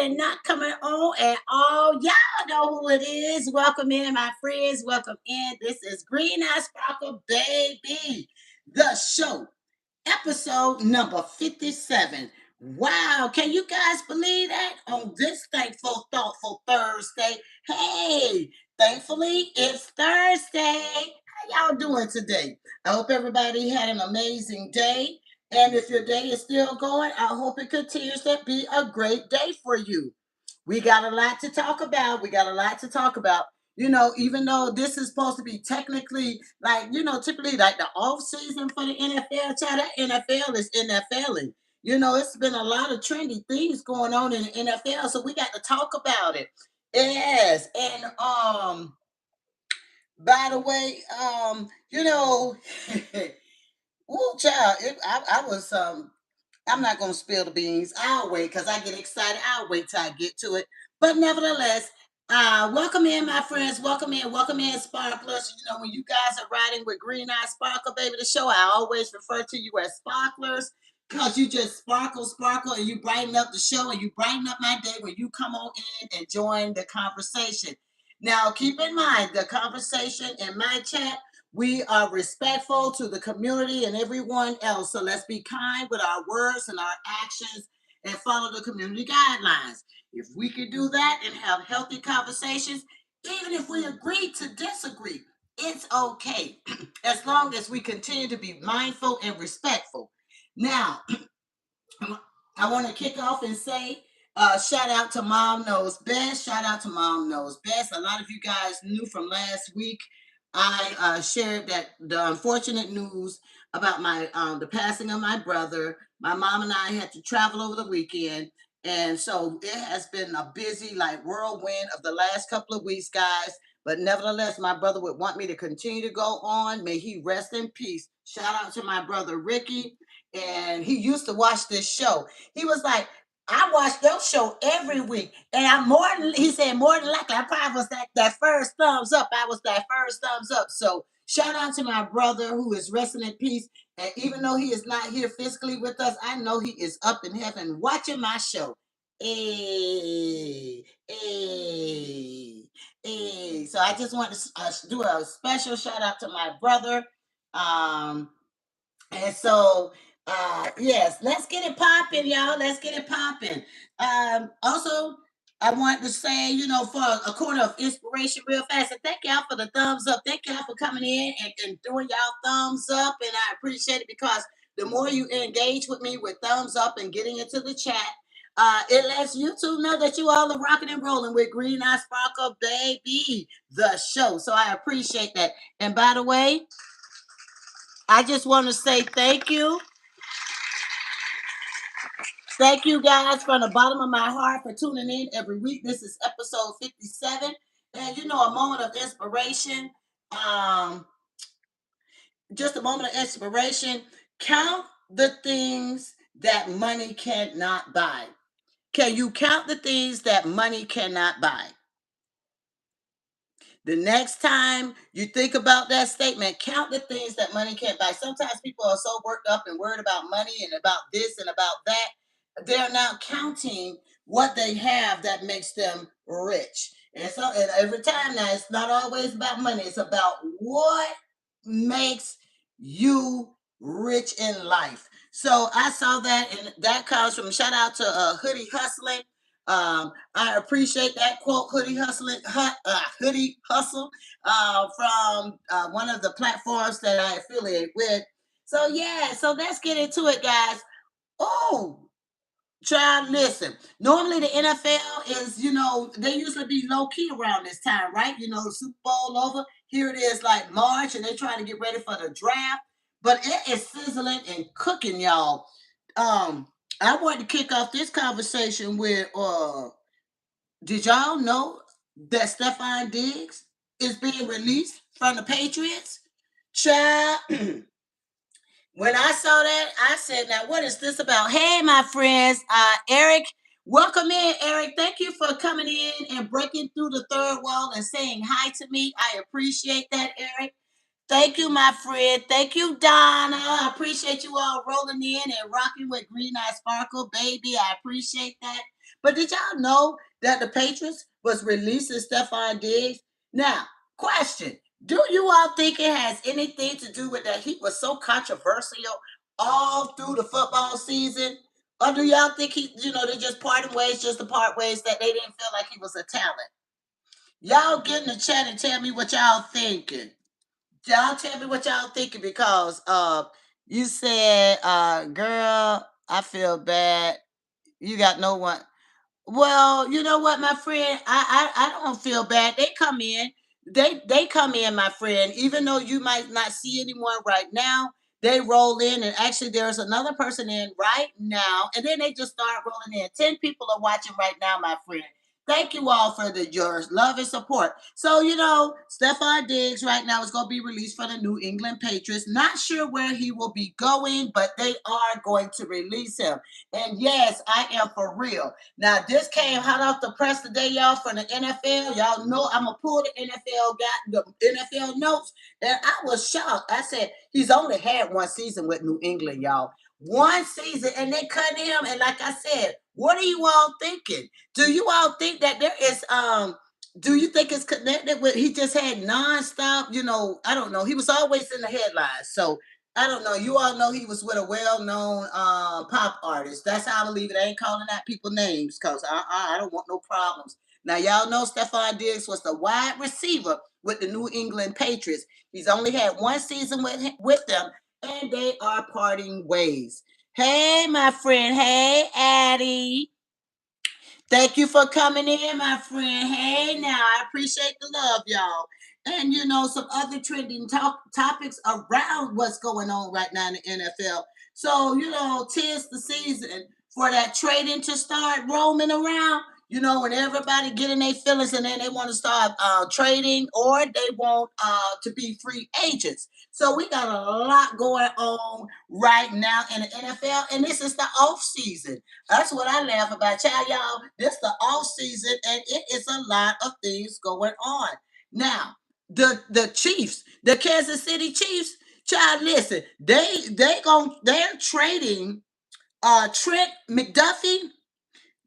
and not coming on at all. Y'all know who it is. Welcome in, my friends. Welcome in. This is Green Eye Sparkle, baby. The show, episode number 57. Wow, can you guys believe that? On this thankful, thoughtful Thursday. Hey, thankfully, it's Thursday. How y'all doing today? I hope everybody had an amazing day. And if your day is still going, I hope it continues to be a great day for you. We got a lot to talk about. We got a lot to talk about. Even though this is supposed to be technically typically like the off season for the NFL, child, that NFL is NFLing. It's been a lot of trendy things going on in the NFL, so we got to talk about it. Yes, and by the way, ooh, child, I was I'm not gonna spill the beans. I'll wait because I get excited. I'll wait till I get to it. But nevertheless, welcome in, my friends. Welcome in, sparklers. When you guys are riding with Green Eye Sparkle, baby, the show, I always refer to you as sparklers because you just sparkle, and you brighten up the show and you brighten up my day when you come on in and join the conversation. Now, keep in mind the conversation in my chat, we are respectful to the community and everyone else. So let's be kind with our words and our actions and follow the community guidelines. If we can do that and have healthy conversations, even if we agree to disagree, it's okay as long as we continue to be mindful and respectful. Now, I want to kick off and say, shout out to Mom Knows Best. Shout out to Mom Knows Best. A lot of you guys knew from last week. I shared that the unfortunate news about my the passing of my brother. My mom and I had to travel over the weekend, and so it has been a busy, like whirlwind of the last couple of weeks, guys. But nevertheless, my brother would want me to continue to go on. May he rest in peace. Shout out to my brother Ricky, and he used to watch this show. He was like, I watch your show every week. And he said, more than likely, I probably was that first thumbs up. I was that first thumbs up. So shout out to my brother who is resting in peace. And even though he is not here physically with us, I know he is up in heaven watching my show. Hey, hey, hey. So I just want to do a special shout out to my brother. Um, and so, yes, let's get it popping, y'all. Let's get it popping. Also, I want to say, for a corner of inspiration, real fast, and thank y'all for the thumbs up. Thank y'all for coming in and doing y'all thumbs up, and I appreciate it because the more you engage with me with thumbs up and getting into the chat, it lets YouTube know that you all are rocking and rolling with Green Eye Sparkle, baby, the show. So I appreciate that. And by the way, I just want to say thank you. Thank you guys from the bottom of my heart for tuning in every week. This is episode 57. And a moment of inspiration. Um, just a moment of inspiration. Count the things that money cannot buy. Can you count the things that money cannot buy? The next time you think about that statement, count the things that money can't buy. Sometimes people are so worked up and worried about money and about this and about that. They're not counting what they have that makes them rich. And every time now, it's not always about money. It's about what makes you rich in life. So I saw that, and that comes from shout out to Hoodie Hustling. I appreciate that quote, hoodie hustle, from one of the platforms that I affiliate with. So yeah, so let's get into it, guys. Oh, child, listen. Normally the NFL is, they usually be low key around this time, right? The Super Bowl over. Here it is, like March, and they're trying to get ready for the draft. But it is sizzling and cooking, y'all. Um, I want to kick off this conversation with did y'all know that Stefon Diggs is being released from the Patriots? Child, when I saw that, I said, now what is this about? Hey, my friends, Eric, welcome in, Eric. Thank you for coming in and breaking through the third wall and saying hi to me. I appreciate that, Eric. Thank you, my friend. Thank you, Donna. I appreciate you all rolling in and rocking with Green Eye Sparkle, baby. I appreciate that. But did y'all know that the Patriots was releasing Stefon Diggs? Now, question. Do you all think it has anything to do with that he was so controversial all through the football season? Or do y'all think they just parting ways, just to part ways that they didn't feel like he was a talent? Y'all get in the chat and tell me what y'all thinking. Y'all tell me what y'all thinking because you said girl, I feel bad. You got no one. Well, you know what, my friend, I don't feel bad. They come in, they come in, my friend. Even though you might not see anyone right now, they roll in, and actually, there's another person in right now, and then they just start rolling in. 10 people are watching right now, my friend. Thank you all for your love and support. So, Stefon Diggs right now is going to be released for the New England Patriots. Not sure where he will be going, but they are going to release him. And yes, I am for real. Now, this came hot off the press today, y'all, from the NFL. Y'all know I'm going to pull the NFL notes. And I was shocked. I said, he's only had one season with New England, y'all. One season, and they cut him. And like I said, what are you all thinking? Do you all think that there is do you think it's connected with he just had nonstop, I don't know. He was always in the headlines. So I don't know. You all know he was with a well-known pop artist. That's how I believe it. I ain't calling out people names because I don't want no problems. Now y'all know Stefon Diggs was the wide receiver with the New England Patriots. He's only had one season with them, and they are parting ways. Hey, my friend. Hey, Addie. Thank you for coming in, my friend. Hey, now I appreciate the love, y'all. And some other trending topics around what's going on right now in the NFL. So, 'tis the season for that trading to start roaming around. When everybody getting their feelings and then they want to start trading or they want to be free agents. So we got a lot going on right now in the NFL, and this is the off season. That's what I laugh about, child, y'all. This the off season, and it is a lot of things going on. Now, the Chiefs, the Kansas City Chiefs, child, listen, they're trading Trent McDuffie.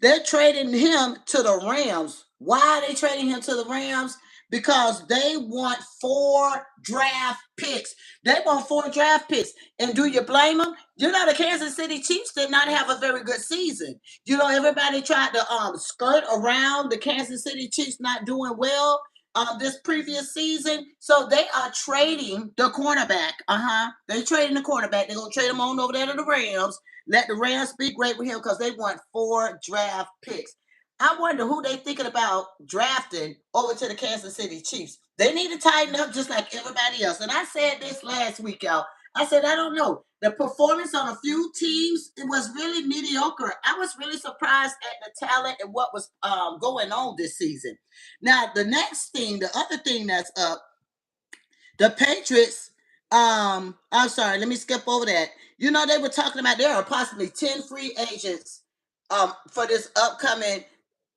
They're trading him to the Rams. Why are they trading him to the Rams? Because they want 4 draft picks. They want 4 draft picks. And do you blame them? The Kansas City Chiefs did not have a very good season. Everybody tried to skirt around the Kansas City Chiefs not doing well this previous season. So they are trading the cornerback. They're trading the cornerback. They're going to trade him on over there to the Rams. Let the Rams be great with him because they want 4 draft picks. I wonder who they thinking about drafting over to the Kansas City Chiefs. They need to tighten up just like everybody else. And I said this last week, y'all. I said, I don't know. The performance on a few teams, it was really mediocre. I was really surprised at the talent and what was going on this season. Now, the other thing that's up, the Patriots, I'm sorry, let me skip over that. They were talking about there are possibly 10 free agents for this upcoming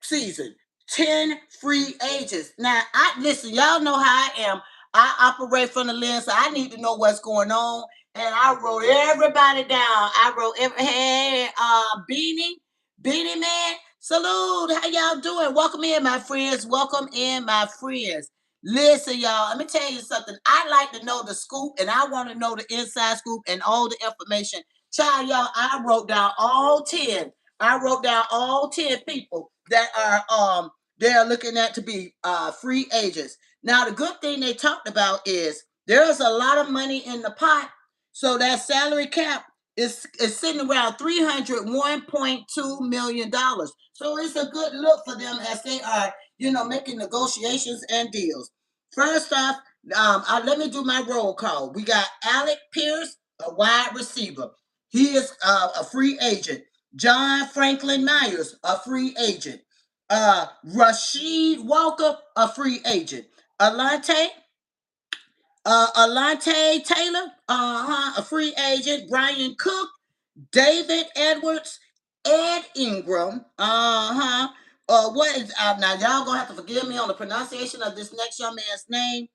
season. 10 free agents. Now, I listen, y'all know how I am. I operate from the lens, so I need to know what's going on. And I wrote everybody down. I wrote hey, Beanie Man, salute. How y'all doing? Welcome in, my friends. Welcome in, my friends. Listen, y'all, let me tell you something. I like to know the scoop, and I want to know the inside scoop and all the information. Child, y'all, I wrote down all 10. I wrote down all 10 people that are they're looking at to be free agents. Now, the good thing they talked about is there's a lot of money in the pot. So that salary cap is sitting around $301.2 million. So it's a good look for them as they are, making negotiations and deals. First off, let me do my roll call. We got Alec Pierce, a wide receiver. He is a free agent. John Franklin Myers, a free agent. Rashid Walker, a free agent. Alante Taylor, a free agent. Brian Cook, David Edwards, Ed Ingram, what is now y'all gonna have to forgive me on the pronunciation of this next young man's name.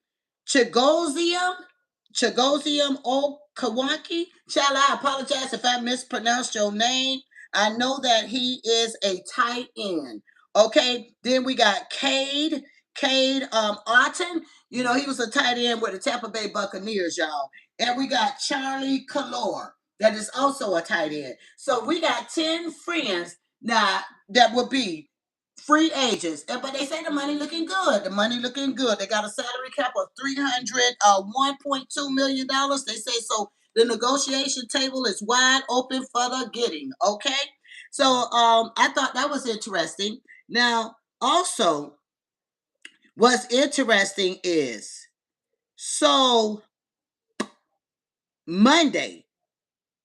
Chigozium, Okawaki. Child, I apologize if I mispronounced your name. I know that he is a tight end. Okay, then we got Cade Otton. You know, he was a tight end with the Tampa Bay Buccaneers, y'all. And we got Charlie Calor, that is also a tight end. So we got 10 friends now that will be free agents. But they say the money looking good. The money looking good. They got a salary cap of $1.2 million. They say so. The negotiation table is wide open for the getting. Okay. So I thought that was interesting. Now, also, what's interesting is so Monday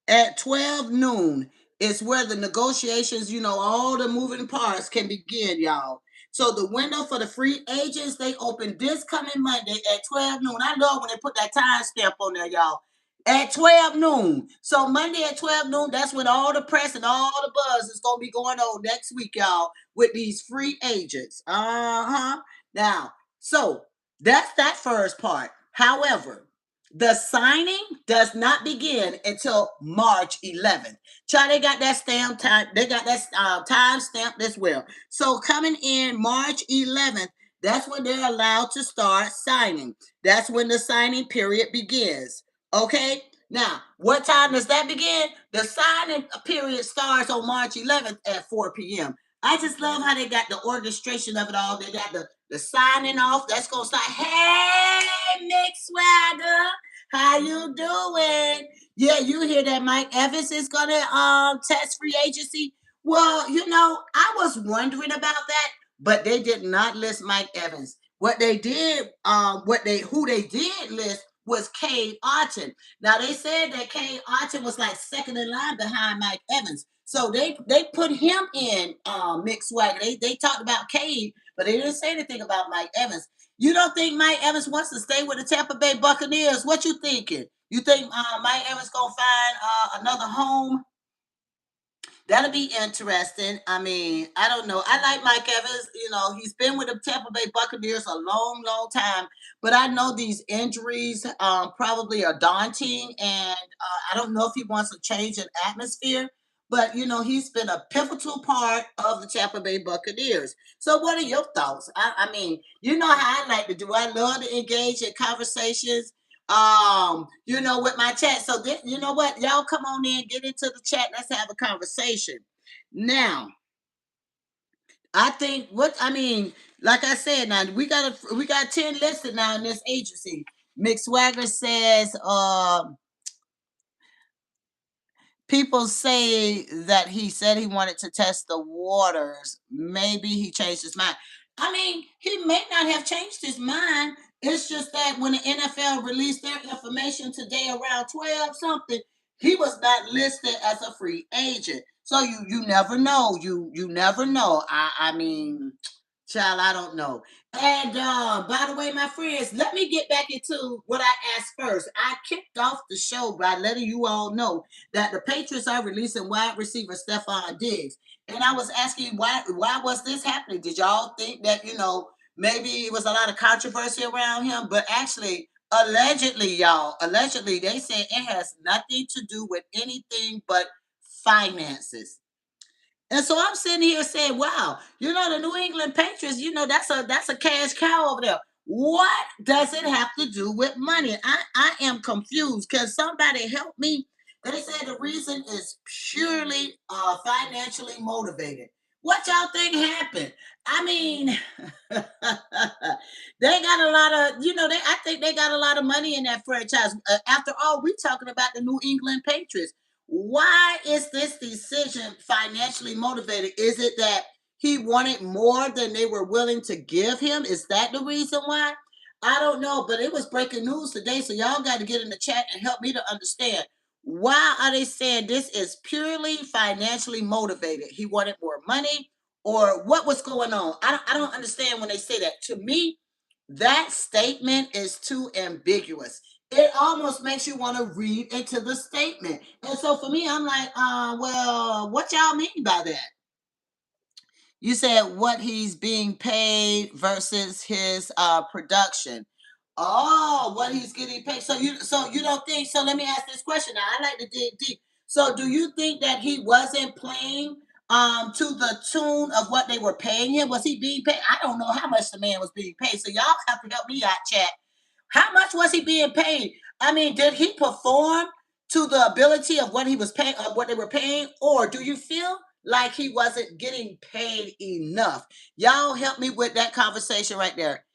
at 12 noon is where the negotiations, all the moving parts can begin, y'all. So the window for the free agents, they open this coming Monday at 12 noon. I love when they put that time stamp on there, y'all. At 12 noon. So Monday at 12 noon, that's when all the press and all the buzz is going to be going on next week, y'all, with these free agents. Uh-huh. Now, so that's that first part. However, the signing does not begin until March 11th. Child, they got that stamp time. They got that time stamped as well. So coming in March 11th, that's when they're allowed to start signing. That's when the signing period begins. Okay. Now, what time does that begin? The signing period starts on March 11th at 4 p.m. I just love how they got the orchestration of it all. They got the signing off. That's gonna start. Hey, Mick Swagger. How you doing? Yeah, you hear that Mike Evans is gonna test free agency. Well, I was wondering about that, but they did not list Mike Evans. What they did, who they did list was Cade Otton. Now they said that Cade Otton was like second in line behind Mike Evans. So they put him in mixed swag. They talked about Cade, but they didn't say anything about Mike Evans. You don't think Mike Evans wants to stay with the Tampa Bay Buccaneers? What you thinking? You think Mike Evans gonna find another home? That'll be interesting. I mean, I don't know. I like Mike Evans. He's been with the Tampa Bay Buccaneers a long, long time. But I know these injuries probably are daunting, and I don't know if he wants to change an atmosphere. But he's been a pivotal part of the Tampa Bay Buccaneers. So, what are your thoughts? I mean, you know how I like to do. I love to engage in conversations with my chat. So this, you know what? Y'all come on in, get into the chat. Let's have a conversation. Now, I think like I said, now we got 10 listed now in this agency. Mick Swagger says, people say that he said he wanted to test the waters. Maybe he changed his mind. I mean, he may not have changed his mind. It's just that when the NFL released their information today around 12 something, he was not listed as a free agent. So you never know. You never know. I mean, child, I don't know. And by the way, my friends, let me get back into what I asked first. I kicked off the show by letting you all know that the Patriots are releasing wide receiver Stefon Diggs. And I was asking why was this happening? Did y'all think that, maybe it was a lot of controversy around him? But actually, allegedly, they said it has nothing to do with anything but finances. And so I'm sitting here saying, wow, the New England Patriots, that's a cash cow over there. What does it have to do with money? I am confused. Can somebody help me? They say the reason is purely financially motivated. What y'all think happened? I mean, they got a lot of, I think they got a lot of money in that franchise. After all, we're talking about the New England Patriots. Why is this decision financially motivated? Is it that he wanted more than they were willing to give him? Is that the reason why? I don't know, but it was breaking news today, so y'all got to get in the chat and help me to understand. Why are they saying this is purely financially motivated? He wanted more money, or what was going on? I don't understand when they say that. To me, that statement is too ambiguous. It almost makes you want to read into the statement. And so for me, I'm like, well, what y'all mean by that? You said what he's being paid versus his production. Oh, what he's getting paid. So you don't think so? Let me ask this question. Now I like to dig deep. So do you think that he wasn't playing to the tune of what they were paying him? Was he being paid? I don't know how much the man was being paid. So y'all have to help me out, chat. How much was he being paid? I mean, did he perform to the ability of what he was paying, of what they were paying, or do you feel like he wasn't getting paid enough? Y'all help me with that conversation right there.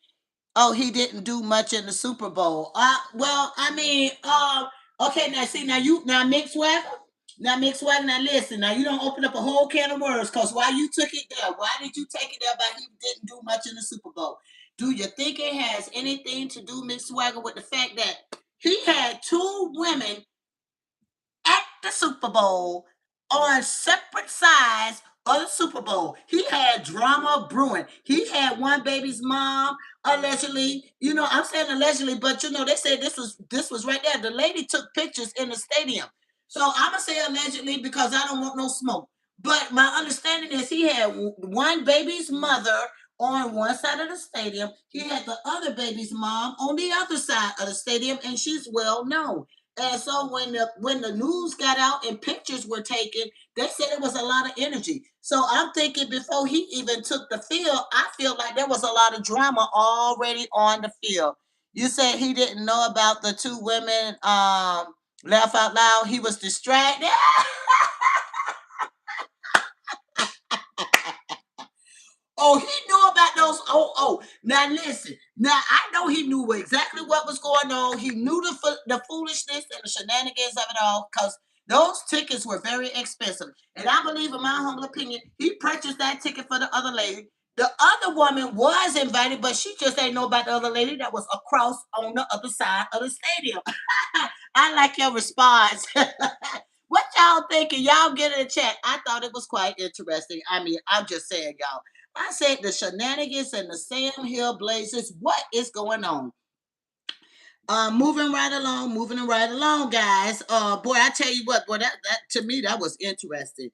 Oh, he didn't do much in the Super Bowl. Well, I mean, okay, now see, now mix swagger. Now mix swagger. Now listen. Now you don't open up a whole can of worms, cause why you took it there? Why did you take it there about he didn't do much in the Super Bowl? Do you think it has anything to do, mix swagger, with the fact that he had two women at the Super Bowl on separate sides of the Super Bowl? He had drama brewing. He had one baby's mom allegedly. I'm saying allegedly, but they said this was right there. The lady took pictures in the stadium. So I'm gonna say allegedly because I don't want no smoke. But my understanding is he had one baby's mother on one side of the stadium. He had the other baby's mom on the other side of the stadium, and she's well known. And so when the news got out and pictures were taken, they said it was a lot of energy. So I'm thinking before he even took the field, I feel like there was a lot of drama already on the field. You said he didn't know about the two women. Laugh out loud. He was distracted. Oh, he knew about those. Oh. Now listen. Now I know he knew exactly what was going on. He knew the foolishness and the shenanigans of it all because those tickets were very expensive. And I believe, in my humble opinion, he purchased that ticket for the other lady. The other woman was invited, but she just ain't know about the other lady that was across on the other side of the stadium. I like your response. What y'all thinking? Y'all get in the chat. I thought it was quite interesting. I mean, I'm just saying, y'all. I said the shenanigans and the Sam Hill Blazers. What is going on? Moving right along, guys. Boy, I tell you what, boy, that to me that was interesting.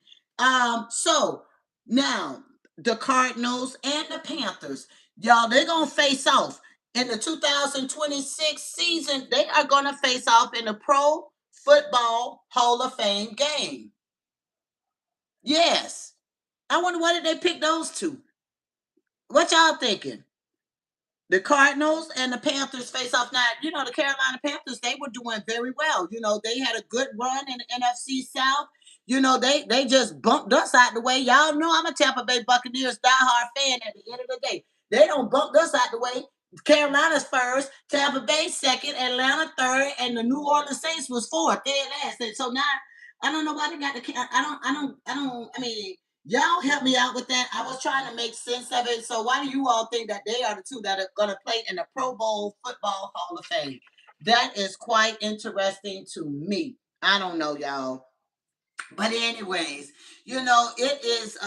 So now the Cardinals and the Panthers, y'all, they're gonna face off in the 2026 season. They are gonna face off in the Pro Football Hall of Fame game. Yes. I wonder why did they pick those two? What y'all thinking? The Cardinals and the Panthers face off now. The Carolina Panthers, they were doing very well. They had a good run in the NFC South. They just bumped us out the way. Y'all know I'm a Tampa Bay Buccaneers diehard fan at the end of the day. They don't bump us out the way. Carolina's first, Tampa Bay second, Atlanta third, and the New Orleans Saints was fourth, dead last. And so now I don't know why they got the. I don't. I mean, y'all help me out with that. I was trying to make sense of it. So why do you all think that they are the two that are going to play in the Pro Bowl Football Hall of Fame? That is quite interesting to me. I don't know, y'all. But anyways, it is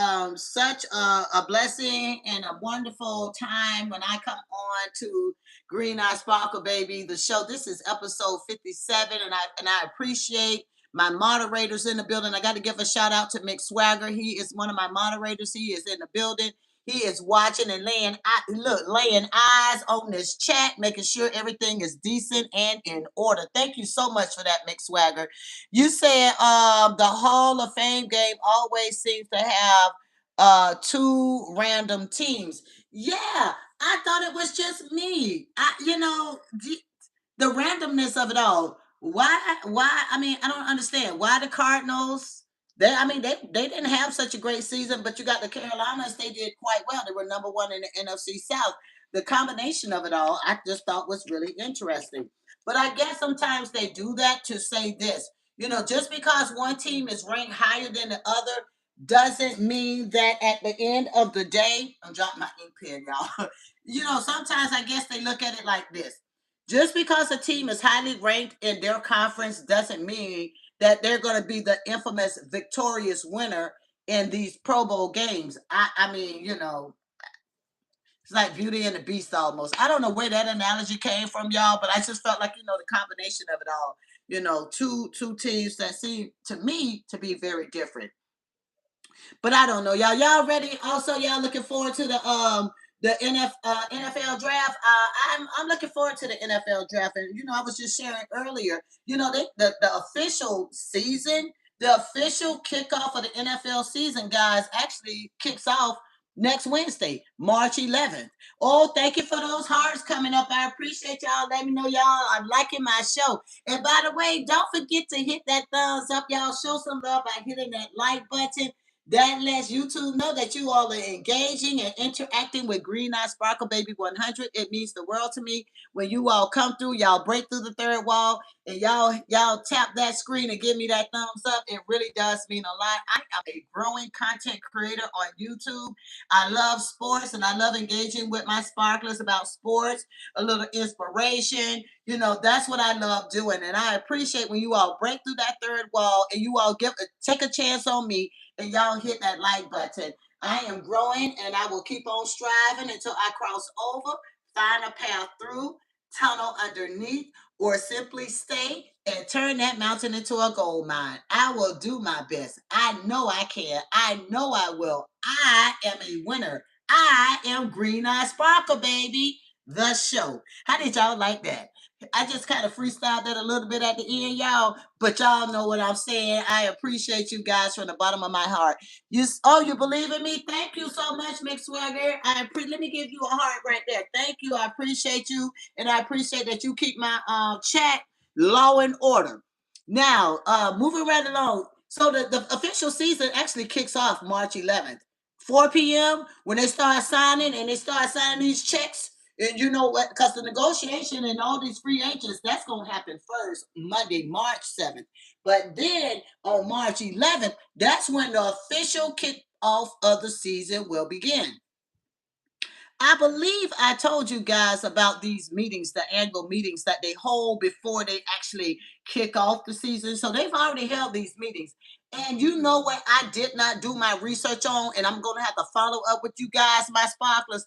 such a blessing and a wonderful time when I come on to Green Eye Sparkle Baby, the show. This is episode 57, and I appreciate my moderators in the building. I got to give a shout out to Mick Swagger. He is one of my moderators. He is in the building. He is watching and laying eyes on this chat, making sure everything is decent and in order. Thank you so much for that, Mick Swagger. You said the Hall of Fame game always seems to have two random teams. Yeah, I thought it was just me. The randomness of it all. Why? I mean, I don't understand why the Cardinals. They didn't have such a great season, but you got the Carolinas. They did quite well. They were number one in the NFC South. The combination of it all, I just thought was really interesting. But I guess sometimes they do that to say this. Just because one team is ranked higher than the other doesn't mean that at the end of the day, I'm dropping my ink pen, y'all. Sometimes I guess they look at it like this. Just because a team is highly ranked in their conference doesn't mean that they're going to be the infamous victorious winner in these Pro Bowl games. I mean, it's like Beauty and the Beast almost. I don't know where that analogy came from, y'all, but I just felt like, the combination of it all, two teams that seem to me to be very different. But I don't know, y'all. Y'all ready? Also, y'all looking forward to the NFL draft. I'm looking forward to the NFL draft, and I was just sharing earlier. The official season The official kickoff of the NFL season, guys, actually kicks off next Wednesday, March 11th. Oh, thank you for those hearts coming up. I appreciate y'all. Let me know y'all are liking my show. And by the way, don't forget to hit that thumbs up. Y'all show some love by hitting that like button. That lets YouTube know that you all are engaging and interacting with Green Eye Sparkle Baby 100. It means the world to me when you all come through, y'all break through the third wall, and y'all tap that screen and give me that thumbs up. It really does mean a lot. I am a growing content creator on YouTube. I love sports and I love engaging with my sparklers about sports, a little inspiration. That's what I love doing. And I appreciate when you all break through that third wall and you all take a chance on me and y'all hit that like button. I am growing and I will keep on striving until I cross over, find a path through, tunnel underneath, or simply stay and turn that mountain into a gold mine. I will do my best. I know I can. I know I will. I am a winner. I am Green Eye Sparkle, baby. The show. How did y'all like that? I just kind of freestyled that a little bit at the end, y'all, but y'all know what I'm saying. I appreciate you guys from the bottom of my heart. You believe in me? Thank you so much, Mick Swagger. Let me give you a heart right there. Thank you. I appreciate you, and I appreciate that you keep my chat law and order. Now, moving right along. So the official season actually kicks off March 11th, 4 p.m. when they start signing and they start signing these checks. And you know what? Because the negotiation and all these free agents, that's going to happen first Monday, March 7th. But then on March 11th, that's when the official kickoff of the season will begin. I believe I told you guys about these meetings, the annual meetings that they hold before they actually kick off the season. So they've already held these meetings. And you know what I did not do my research on, and I'm going to have to follow up with you guys, my sparklers.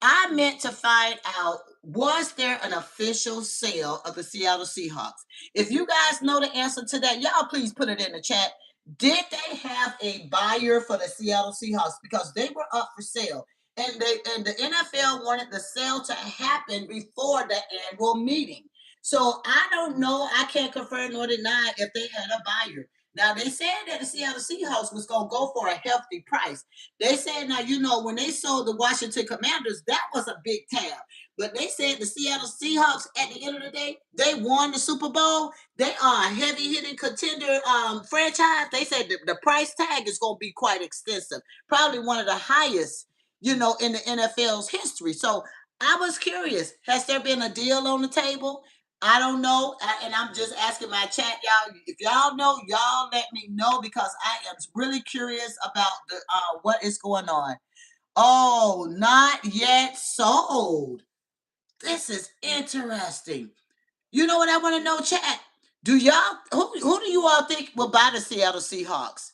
I meant to find out, was there an official sale of the Seattle Seahawks? If you guys know the answer to that, y'all please put it in the chat. Did they have a buyer for the Seattle Seahawks? Because they were up for sale. And the NFL wanted the sale to happen before the annual meeting. So I don't know. I can't confirm nor deny if they had a buyer. Now they said that the Seattle Seahawks was gonna go for a hefty price. They said now when they sold the Washington Commanders, that was a big tab. But they said the Seattle Seahawks at the end of the day, they won the Super Bowl. They are a heavy hitting contender franchise. They said the price tag is gonna be quite extensive, probably one of the highest in the NFL's history. So I was curious, has there been a deal on the table? I don't know. And I'm just asking my chat, y'all. If y'all know, y'all let me know because I am really curious about what is going on. Oh, not yet sold. This is interesting. You know what I want to know, chat? Do y'all who do you all think will buy the Seattle Seahawks?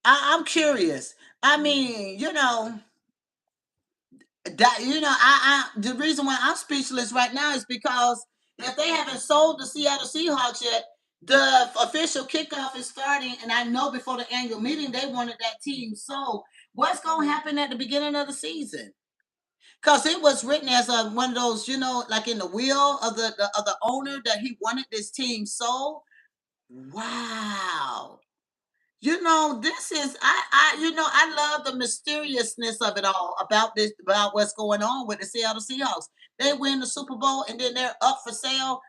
I'm curious. I mean, the reason why I'm speechless right now is because if they haven't sold the Seattle Seahawks yet, the official kickoff is starting, and I know before the annual meeting they wanted that team sold. What's going to happen at the beginning of the season? Because it was written as one of those, like in the will of the owner that he wanted this team sold. Wow. This is I love the mysteriousness of it all about what's going on with the Seattle Seahawks. They win the Super Bowl and then they're up for sale.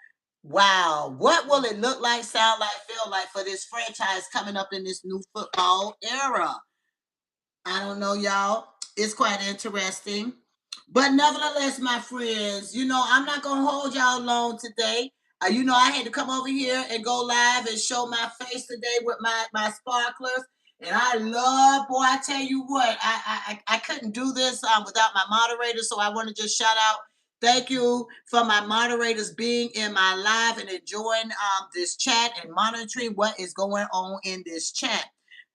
Wow, what will it look like, sound like, feel like for this franchise coming up in this new football era? I don't know, y'all. It's quite interesting. But nevertheless, my friends, I'm not going to hold y'all long today. I had to come over here and go live and show my face today with my sparklers. And I love, boy, I tell you what, I couldn't do this without my moderators. So I want to just shout out, thank you for my moderators being in my live and enjoying this chat and monitoring what is going on in this chat.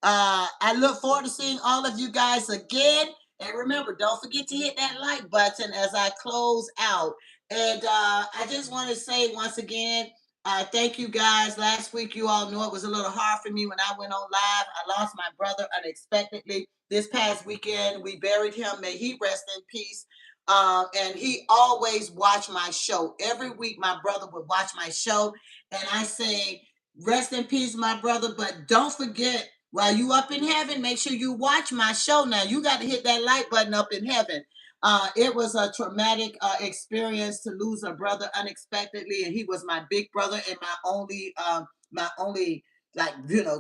I look forward to seeing all of you guys again. And remember, don't forget to hit that like button as I close out. And I just want to say once again, thank you guys. Last week, you all knew it was a little hard for me when I went on live. I lost my brother unexpectedly. This past weekend, we buried him. May he rest in peace. And he always watched my show. Every week, my brother would watch my show. And I say, Rest in peace, my brother. But don't forget, while you up in heaven, make sure you watch my show. Now you got to hit that like button up in heaven. It was a traumatic experience to lose a brother unexpectedly, and he was my big brother and my only like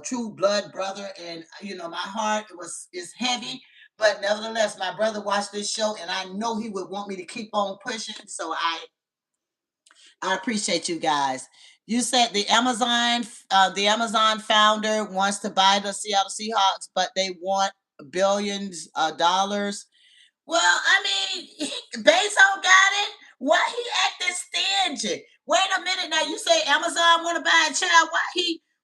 true blood brother. And my heart was is heavy. But nevertheless, my brother watched this show, and I know he would want me to keep on pushing. So I appreciate you guys. You said the Amazon founder wants to buy the Seattle Seahawks, but they want billions of dollars. Well, I mean, Bezos got it. Why he acting stingy? Wait a minute now. You say Amazon want to buy a child?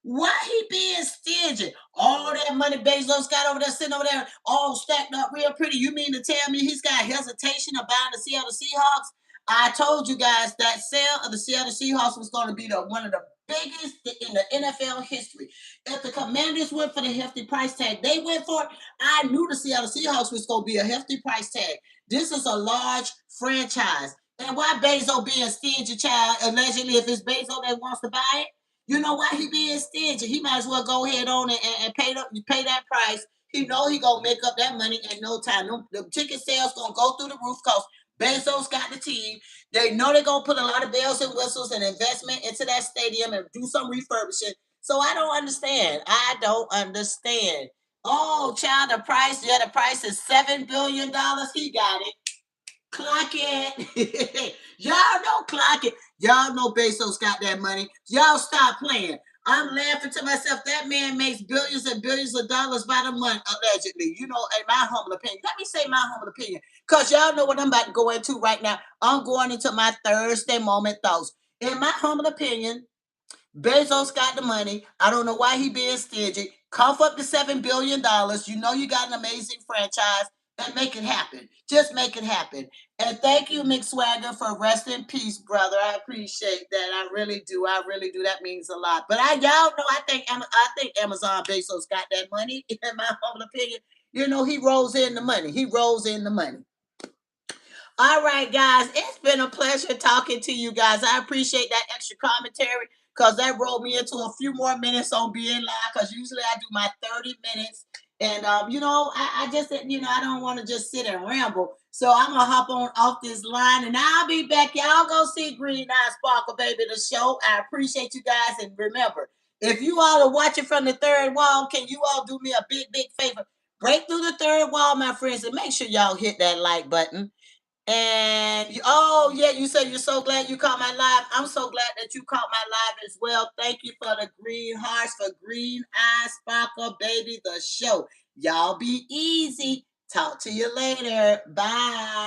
Why he being stingy? All that money Bezos got over there, sitting over there, all stacked up real pretty. You mean to tell me he's got hesitation about the Seattle Seahawks? I told you guys that sale of the Seattle Seahawks was going to be one of the biggest in the NFL history. If the Commanders went for the hefty price tag they went for, I knew the Seattle Seahawks was going to be a hefty price tag. This is a large franchise. And why Bezos being stingy, child? Allegedly, if it's Bezos that wants to buy it, you know why he being stingy? He might as well go ahead on and pay that price. He know he gonna make up that money in no time. The ticket sales gonna go through the roof because Bezos got the team. They know they're gonna put a lot of bells and whistles and investment into that stadium and do some refurbishing. So I don't understand. I don't understand. Oh, child, the price is $7 billion. He got it. Clock it. Y'all know clock it. Y'all know Bezos got that money. Y'all stop playing. I'm laughing to myself. That man makes billions and billions of dollars by the month, allegedly. In my humble opinion. Let me say my humble opinion. Because y'all know what I'm about to go into right now. I'm going into my Thursday moment thoughts. In my humble opinion, Bezos got the money. I don't know why he being stingy. Cough up the $7 billion. You know you got an amazing franchise and make it happen. Just make it happen. And thank you, Mick Swagger, for rest in peace, brother. I appreciate that. I really do. I really do. That means a lot. But y'all know I think Amazon Bezos got that money. In my humble opinion, he rolls in the money. He rolls in the money. All right, guys, it's been a pleasure talking to you guys. I appreciate that extra commentary because that rolled me into a few more minutes on being live because usually I do my 30 minutes. And, I just, I don't want to just sit and ramble. So I'm going to hop on off this line and I'll be back. Y'all go see Green Eye Sparkle, baby, the show. I appreciate you guys. And remember, if you all are watching from the third wall, can you all do me a big, big favor? Break through the third wall, my friends, and make sure y'all hit that like button. And oh yeah, you said you're so glad you caught my live. I'm so glad that you caught my live as well. Thank you for the green hearts for Green Eye Sparkle, baby, the show. Y'all be easy. Talk to you later. Bye.